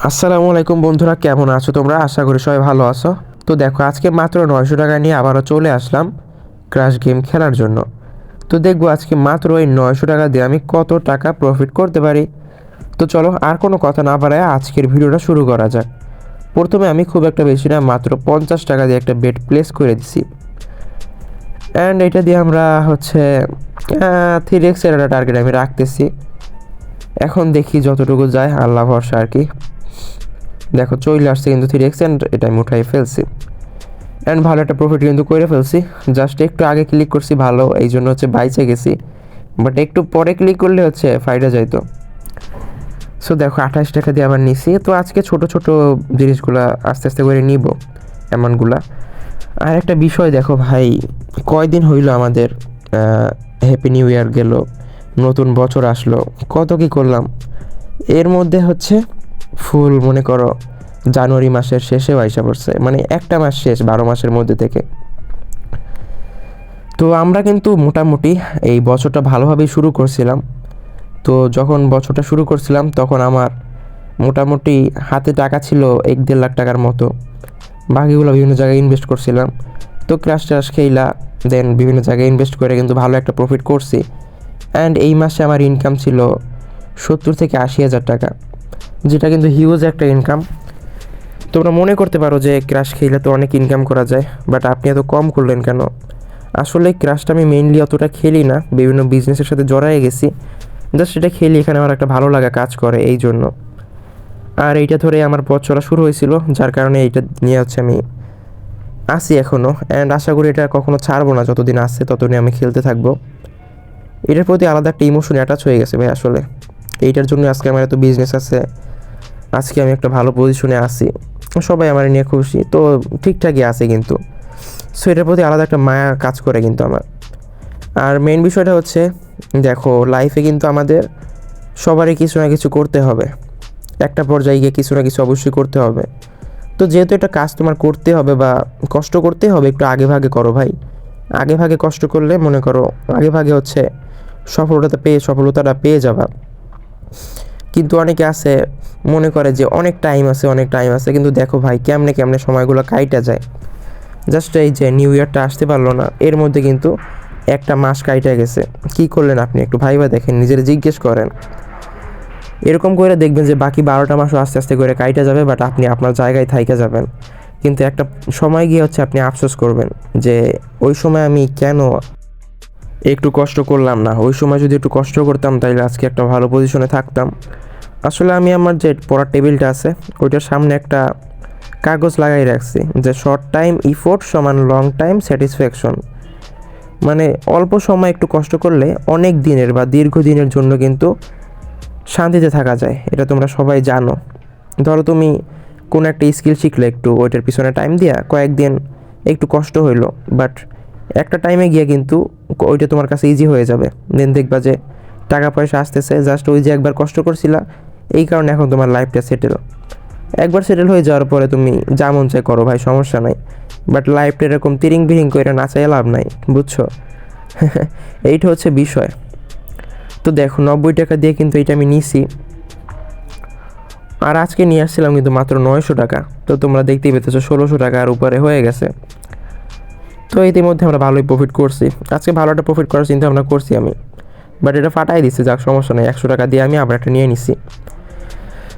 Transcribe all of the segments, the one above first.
আসসালামু আলাইকুম বন্ধুরা, কেমন আছো তোমরা? আশা করি সবাই ভালো আছো। তো দেখো, আজকে মাত্র 900 টাকা নিয়ে আবারও চলে আসলাম ক্রাশ গেম খেলার জন্য। তো দেখবো আজকে মাত্র এই 900 টাকা দিয়ে আমি কত টাকা প্রফিট করতে পারি। তো চলো আর কোনো কথা না বাড়ায় আজকের ভিডিওটা শুরু করা যাক। প্রথমে আমি খুব একটা বেশি না, মাত্র 50 টাকা দিয়ে একটা বেট প্লেস করে দিছি। অ্যান্ড এটা দিয়ে আমরা হচ্ছে 3x এর একটা টার্গেট আমি রাখতেছি। এখন দেখি যতটুকু যায়, আল্লাহ ভরসা আর কি। দেখো চলে আসছে কিন্তু 3x, অ্যান্ড এটা আমি উঠাই ফেলছি। অ্যান্ড ভালো একটা প্রফিট কিন্তু করে ফেলছি। জাস্ট একটু আগে ক্লিক করছি ভালো, এই জন্য হচ্ছে বাইচে গেছি, বাট একটু পরে ক্লিক করলে হচ্ছে ফাইডা যাইতো। সো দেখো 28 টাকা দিয়ে আবার নিছি। তো আজকে ছোট ছোট জিনিসগুলা আস্তে আস্তে করে নিব, এমনগুলা। আর একটা বিষয় দেখো ভাই, কয়দিন হইল আমাদের হ্যাপি নিউ ইয়ার গেল, নতুন বছর আসলো, কত কি করলাম। এর মধ্যে হচ্ছে ফুল মনে করো জানুয়ারি মাসের শেষেও আইসা পড়ছে, মানে একটা মাস শেষ 12 মাসের মধ্যে থেকে। তো আমরা কিন্তু মোটামুটি এই বছরটা ভালোভাবেই শুরু করছিলাম। তো যখন বছরটা শুরু করছিলাম তখন আমার মোটামুটি হাতে টাকা ছিল 1-1.5 লাখ টাকার মতো। বাকিগুলো বিভিন্ন জায়গায় ইনভেস্ট করছিলাম। তো ক্রাশ ট্রাশ খেইলা দেন বিভিন্ন জায়গায় ইনভেস্ট করে কিন্তু ভালো একটা প্রফিট করছি। অ্যান্ড এই মাসে আমার ইনকাম ছিল 70 থেকে 80 হাজার টাকা, যেটা কিন্তু হিউজ একটা ইনকাম। তোমরা মনে করতে পারো যে ক্রাশ খেলে তো অনেক ইনকাম করা যায়, বাট আপনি এত কম করলেন কেন? আসলে ক্রাশটা আমি মেইনলি অতটা খেলি না, বিভিন্ন বিজনেসের সাথে জড়ায়ে গেছি। জাস্ট এটা খেলি, এখানে আমার একটা ভালো লাগা কাজ করে এই জন্য। আর এইটা ধরে আমার পথ চলা শুরু হয়েছিল, যার কারণে এইটা নিয়ে হচ্ছে আমি আসি এখনও। অ্যান্ড আশা করি এটা কখনো ছাড়বো না, যতদিন আসছে ততদিন আমি খেলতে থাকবো। এটার প্রতি আলাদা একটা ইমোশন অ্যাটাচ হয়ে গেছে ভাই আসলে। এইটার জন্য আজকে আমার এত বিজনেস আছে, আজকে আমি একটা ভালো পজিশনে আসি, সবাই আমার নিয়ে খুশি, তো ঠিকঠাকই আছে কিন্তু। সো এটার প্রতি আলাদা একটা মায়া কাজ করে কিন্তু আমার। আর মেইন বিষয়টা হচ্ছে, দেখো লাইফে কিন্তু আমাদের সবারই কিছু না কিছু করতে হবে, একটা পর্যায়ে গিয়ে কিছু না কিছু অবশ্যই করতে হবে। তো যেহেতু একটা কাজ তোমার করতে হবে বা কষ্ট করতে হবে, একটু আগে ভাগে করো ভাই। আগে ভাগে কষ্ট করলে মনে করো আগে ভাগে হচ্ছে সফলতাটা পেয়ে যাবা। কিন্তু অনেকে আছে মনে করে যে অনেক টাইম আছে, অনেক টাইম আছে, কিন্তু দেখো ভাই কেমনে কেমনে সময়গুলো কাইটা যায়। জাস্ট এই যে নিউ ইয়ারটা আসতে পারলো না, এর মধ্যে কিন্তু একটা মাস কাইটা গেছে। কি করলেন আপনি একটু ভাইবা দেখেন, নিজের জিজ্ঞেস করেন। এরকম করে দেখবেন যে বাকি 12টা মাসও আস্তে আস্তে করে কাইটা যাবে, বাট আপনি আপনার জায়গায় থাইকা যাবেন। কিন্তু একটা সময় গিয়ে হচ্ছে আপনি আফসোস করবেন যে ওই সময় আমি কেন একটু কষ্ট করলাম না। ওই সময় যদি একটু কষ্ট করতাম তাহলে আজকে একটা ভালো পজিশনে থাকতাম। আসলে আমি আমার যে পড়ার টেবিলটা আছে ওইটার সামনে একটা কাগজ লাগাই রাখছি যে শর্ট টাইম ইফোর্ট সমান লং টাইম স্যাটিসফ্যাকশন। মানে অল্প সময় একটু কষ্ট করলে অনেক দিনের বা দীর্ঘদিনের জন্য কিন্তু শান্তিতে থাকা যায়, এটা তোমরা সবাই জানো। ধরো তুমি কোনো একটা স্কিল শিখলে, একটু ওইটার পিছনে টাইম দিয়া কয়েকদিন একটু কষ্ট হইলো, বাট একটা টাইমে গিয়ে কিন্তু ওইটা তোমার কাছে ইজি হয়ে যাবে। দেন দেখবা যে টাকা পয়সা আসতেছে, জাস্ট ওই যে একবার কষ্ট করছিলা, এই কারণে এখন তোমার লাইফটা সেটেল। একবার সেটেল হয়ে যাওয়ার পরে তুমি যা মন চাই করো ভাই, সমস্যা নাই। বাট লাইফটা এরকম তিরিং বিরিং করে নাচাই লাভ নাই, বুঝছো? এইটা হচ্ছে বিষয়। তো দেখো 90 টাকা দিয়ে কিন্তু এটা আমি নিছি, আর আজকে নিয়ে আসছিলাম কিন্তু মাত্র 900 টাকা। তো তোমরা দেখতেই পেতেছো 1600 টাকার উপরে হয়ে গেছে। তো ইতিমধ্যে আমরা ভালোই প্রফিট করছি, আজকে ভালো একটা প্রফিট করার চিন্তা ভাবনা করছি আমি, বাট এটা ফাটাই দিচ্ছে। যাক সমস্যা নেই, 100 টাকা দিয়ে আমি আবার একটা নিয়ে নিছি।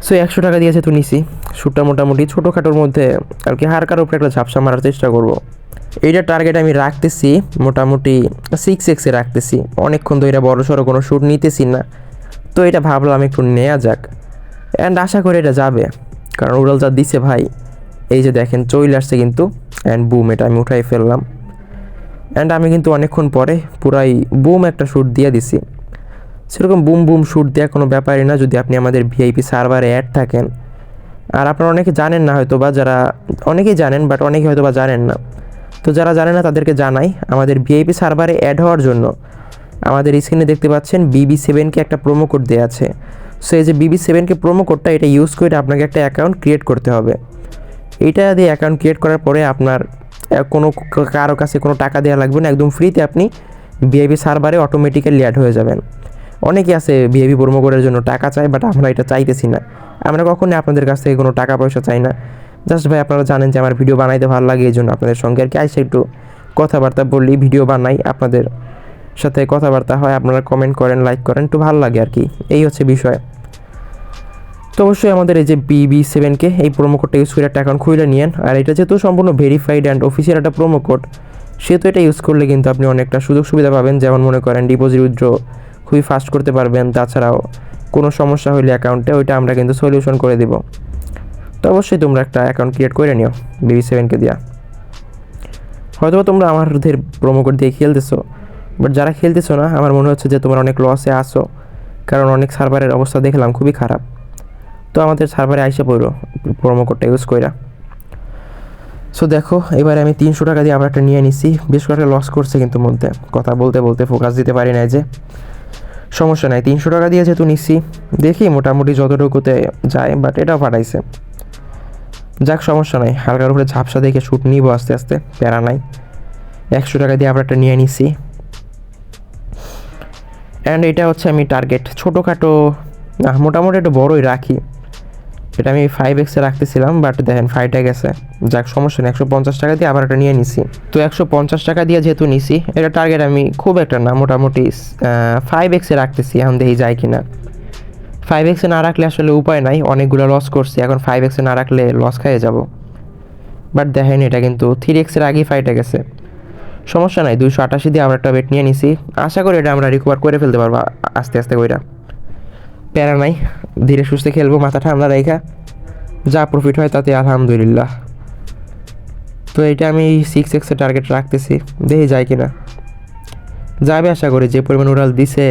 সো 100 টাকা দিয়েছে তো নিছি, শ্যুটটা মোটামুটি ছোটোখাটোর মধ্যে আর কি হালকার উপরে একটা ঝাপসা মারার চেষ্টা করব। এইটার টার্গেট আমি রাখতেছি মোটামুটি 6x রাখতেছি। অনেকক্ষণ তো এটা বড় সড়ো কোনো শ্যুট নিতেছি না, তো এটা ভাবলাম একটু নেওয়া যাক। অ্যান্ড আশা করি এটা যাবে, কারণ উড়াল যা দিছে ভাই। এই যে দেখেন চলে আসছে কিন্তু, অ্যান্ড বুম, এটা আমি উঠাই ফেললাম। অ্যান্ড আমি কিন্তু অনেকক্ষণ পরে পুরাই বুম একটা শ্যুট দিয়ে দিছি। সেরকম বুম বুম শ্যুট দেওয়া কোনো ব্যাপারই না যদি আপনি আমাদের ভিআইপি সার্ভারে অ্যাড থাকেন। আর আপনারা অনেকে জানেন না হয়তো বা, যারা অনেকেই জানেন বাট অনেকে হয়তো বা জানেন না। তো যারা জানে না তাদেরকে জানাই, আমাদের ভিআইপি সার্ভারে অ্যাড হওয়ার জন্য আমাদের স্ক্রিনে দেখতে পাচ্ছেন BB7কে একটা প্রোমো কোড দেওয়া আছে। সো এই যে BB7কে প্রোমো কোডটা, এটা ইউজ করে আপনাকে একটা অ্যাকাউন্ট ক্রিয়েট করতে হবে। এইটা দিয়ে অ্যাকাউন্ট ক্রিয়েট করার পরে আপনার কোনো কারো কাছে কোনো টাকা দেওয়া লাগবে না, একদম ফ্রিতে আপনি ভিআইপি সার্ভারে অটোমেটিক্যালি অ্যাড হয়ে যাবেন। অনেকে আছে ভিআইপি প্রোমো কোডের জন্য টাকা চায়, বাট আমরা এটা চাইতেছি না। আমরা কখনোই আপনাদের কাছ থেকে কোনো টাকা পয়সা চাই না। জাস্ট ভাই আপনারা জানেন যে আমার ভিডিও বানাইতে ভালো লাগে, এই জন্য আপনাদের সঙ্গে আর কি আইসা একটু কথাবার্তা বললি, ভিডিও বানাই, আপনাদের সাথে কথাবার্তা হয়, আপনারা কমেন্ট করেন, লাইক করেন, একটু ভালো লাগে আর কি, এই হচ্ছে বিষয়। তো অবশ্যই আমাদের এই যে BB7K এই প্রোমো কোডটা ইউজ করে একটা অ্যাকাউন্ট খুলে নিয়েন। আর এটা যেহেতু সম্পূর্ণ ভেরিফাইড অ্যান্ড অফিসিয়াল একটা প্রোমো কোড, সেহেতু এটা ইউজ করলে কিন্তু আপনি অনেকটা সুযোগ সুবিধা পাবেন। যেমন মনে করেন ডিপোজিট উইথড্র খুবই ফাস্ট করতে পারবেন। তাছাড়াও কোনো সমস্যা হলে অ্যাকাউন্টে ওইটা আমরা কিন্তু সলিউশন করে দিব। তো অবশ্যই তোমরা একটা অ্যাকাউন্ট ক্রিয়েট করে নিও BB7K দিয়া। হয়তো তোমরা আমাদের প্রোমো কোড দিয়ে খেলতেছো, বাট যারা খেলতেছো না, আমার মনে হচ্ছে যে তোমরা অনেক লসে আসো, কারণ অনেক সার্ভারের অবস্থা দেখলাম খুবই খারাপ। তো আমাদের সার্ভারে আইসা পড়ো প্রোমো কোডটা ইউজ কইরা। সো দেখো এবারে আমি 300 টাকা দিয়ে আমরা একটা নিয়ে নিছি। বেশ কয়েকটা লস করছে কিন্তু মধ্যে, কথা বলতে বলতে ফোকাস দিতে পারি না। যে সমস্যা নাই, 300 টাকা দিয়ে যেহেতু নিচ্ছি, দেখি মোটামুটি যতটুকুতে যায়, বাট এটাও পাঠাইছে। যাক সমস্যা নাই, হালকার উপরে ঝাপসা দেখে শ্যুট নিব আস্তে আস্তে, প্যারা নাই। 100 টাকা দিয়ে আমরা একটা নিয়ে নিছি। অ্যান্ড এটা হচ্ছে আমি টার্গেট ছোটোখাটো না, মোটামুটি একটু বড়ই রাখি। এটা আমি 5x রাখতেছিলাম, বাট দেখেন 5টা গেছে। যাক সমস্যা নেই, 150 টাকা দিয়ে আবার একটা নিয়ে নিছি। তো 150 টাকা দিয়ে যেহেতু নিছি, এটা টার্গেট আমি খুব একটা না, মোটামুটি 5x রাখতেছি। এখন দেখি যায় কি না। 5x না রাখলে আসলে উপায় নাই, অনেকগুলো লস করছি, এখন 5x না রাখলে লস খাইয়ে যাব। বাট দেখেন এটা কিন্তু 3x আগেই 5টা গেছে। সমস্যা নাই, 288 দিয়ে আমরা একটা বেট নিয়ে নিছি। আশা করি এটা আমরা রিকভার করে ফেলতে পারবো আস্তে আস্তে কইরা, প্যারা নাই, ধীরে সুস্থে খেলবো, মাথা ঠান্ডা রেখা, যা প্রফিট হয় তাতে আলহামদুলিল্লাহ। তো এটা আমি 6x টার্গেট রাখতেছি, দেখি যায় কিনা, যাবে আশা করি, যে পরিমাণ উড়াল দিছে।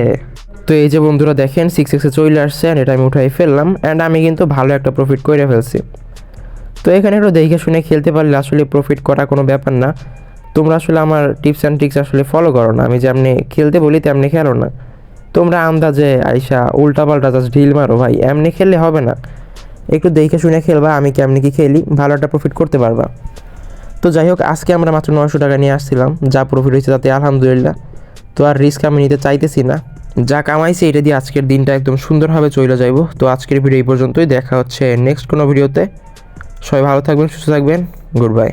তো এই যে বন্ধুরা দেখেন 6x চলে আসছে, এটা আমি উঠাই ফেললাম। অ্যান্ড আমি কিন্তু ভালো একটা প্রফিট করে ফেলছি। তো এখানে একটু দেখে শুনে খেলতে পারলে আসলে প্রফিট করা কোনো ব্যাপার না। তোমরা আসলে আমার টিপস অ্যান্ড ট্রিক্স আসলে ফলো করো না, আমি যেমনি খেলতে বলি তেমনি খেলো না। তোমরা আন্দাজে আইসা উল্টাপাল্টা জাস্ট ঢিল মারো ভাই, এমনি খেললে হবে না। একটু দেখে শুনে খেলবা, আমি কেমনি কি খেলি, ভালো একটা প্রফিট করতে পারবা। তো যাই হোক, আজকে আমরা মাত্র 900 টাকা নিয়ে আসছিলাম, যা প্রফিট হয়েছে তাতে আলহামদুলিল্লাহ। তো আর রিস্ক আমি নিতে চাইতেছি না, যা কামাইছি এটা দিয়ে আজকের দিনটা একদম সুন্দরভাবে চলে যাইব। তো আজকের ভিডিও এই পর্যন্তই, দেখা হচ্ছে নেক্সট কোনো ভিডিওতে। সবাই ভালো থাকবেন, সুস্থ থাকবেন, গুড বাই।